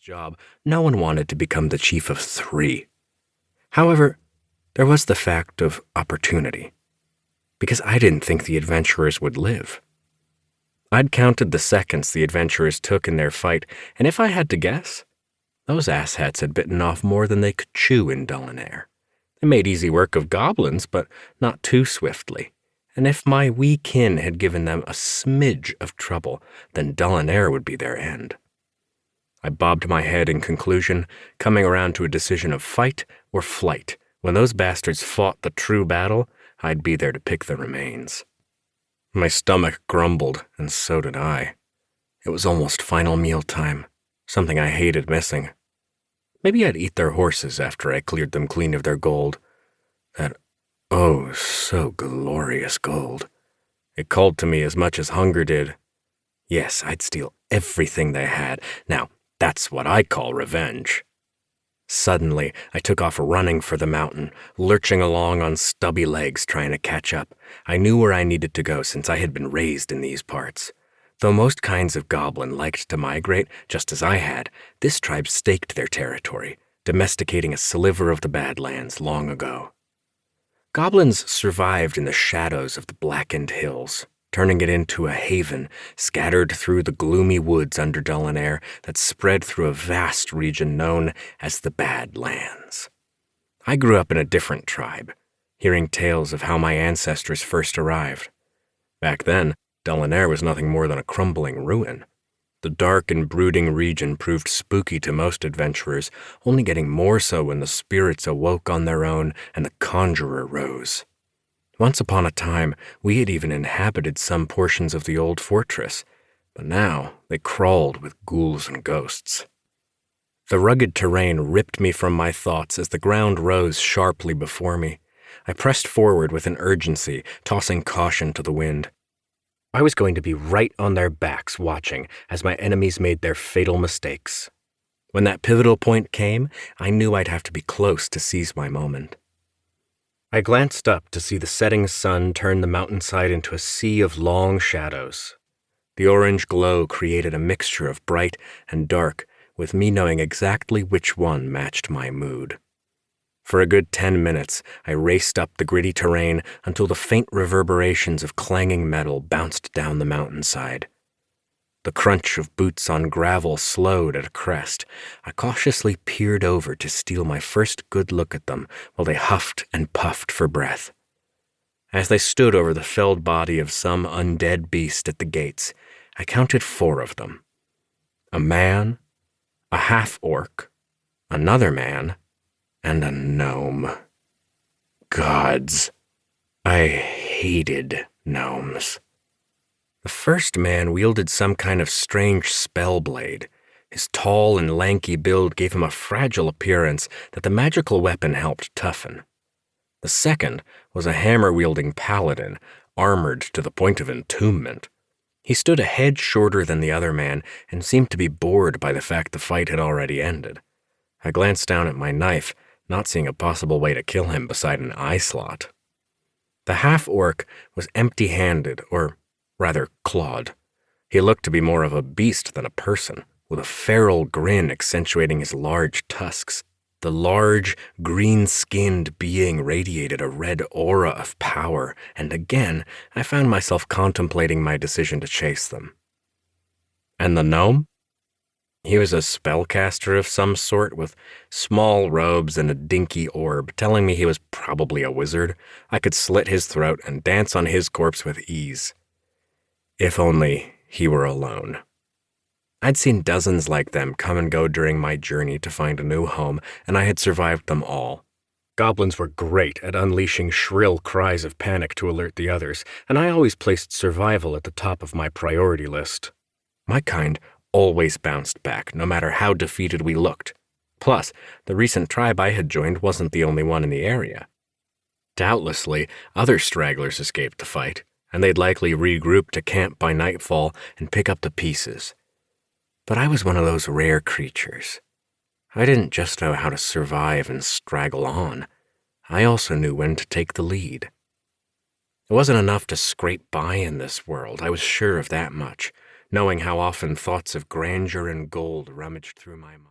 job, no one wanted to become the chief of 3. However, there was the fact of opportunity, because I didn't think the adventurers would live. I'd counted the seconds the adventurers took in their fight, and if I had to guess, those asshats had bitten off more than they could chew in Dullinair. They made easy work of goblins, but not too swiftly, and if my wee kin had given them a smidge of trouble, then Dullinair would be their end. I bobbed my head in conclusion, coming around to a decision of fight or flight. When those bastards fought the true battle, I'd be there to pick the remains. My stomach grumbled, and so did I. It was almost final meal time, something I hated missing. Maybe I'd eat their horses after I cleared them clean of their gold. That, oh, so glorious gold. It called to me as much as hunger did. Yes, I'd steal everything they had. Now, that's what I call revenge. Suddenly, I took off running for the mountain, lurching along on stubby legs trying to catch up. I knew where I needed to go since I had been raised in these parts. Though most kinds of goblin liked to migrate, just as I had, this tribe staked their territory, domesticating a sliver of the badlands long ago. Goblins survived in the shadows of the blackened hills, turning it into a haven scattered through the gloomy woods under Dullinair that spread through a vast region known as the Badlands. I grew up in a different tribe, hearing tales of how my ancestors first arrived. Back then, Dullinair was nothing more than a crumbling ruin. The dark and brooding region proved spooky to most adventurers, only getting more so when the spirits awoke on their own and the conjurer rose. Once upon a time, we had even inhabited some portions of the old fortress, but now they crawled with ghouls and ghosts. The rugged terrain ripped me from my thoughts as the ground rose sharply before me. I pressed forward with an urgency, tossing caution to the wind. I was going to be right on their backs watching as my enemies made their fatal mistakes. When that pivotal point came, I knew I'd have to be close to seize my moment. I glanced up to see the setting sun turn the mountainside into a sea of long shadows. The orange glow created a mixture of bright and dark, with me knowing exactly which one matched my mood. For a good 10 minutes, I raced up the gritty terrain until the faint reverberations of clanging metal bounced down the mountainside. The crunch of boots on gravel slowed at a crest. I cautiously peered over to steal my first good look at them while they huffed and puffed for breath. As they stood over the felled body of some undead beast at the gates, I counted 4 of them. A man, a half-orc, another man, and a gnome. Gods, I hated gnomes. The first man wielded some kind of strange spell blade. His tall and lanky build gave him a fragile appearance that the magical weapon helped toughen. The second was a hammer-wielding paladin, armored to the point of entombment. He stood a head shorter than the other man and seemed to be bored by the fact the fight had already ended. I glanced down at my knife, not seeing a possible way to kill him beside an eye slot. The half-orc was empty-handed, or rather clawed. He looked to be more of a beast than a person, with a feral grin accentuating his large tusks. The large, green-skinned being radiated a red aura of power, and again I found myself contemplating my decision to chase them. And the gnome? He was a spellcaster of some sort with small robes and a dinky orb, telling me he was probably a wizard. I could slit his throat and dance on his corpse with ease. If only he were alone. I'd seen dozens like them come and go during my journey to find a new home, and I had survived them all. Goblins were great at unleashing shrill cries of panic to alert the others, and I always placed survival at the top of my priority list. My kind always bounced back, no matter how defeated we looked. Plus, the recent tribe I had joined wasn't the only one in the area. Doubtlessly, other stragglers escaped the fight, and they'd likely regroup to camp by nightfall and pick up the pieces. But I was one of those rare creatures. I didn't just know how to survive and straggle on. I also knew when to take the lead. It wasn't enough to scrape by in this world, I was sure of that much, knowing how often thoughts of grandeur and gold rummaged through my mind.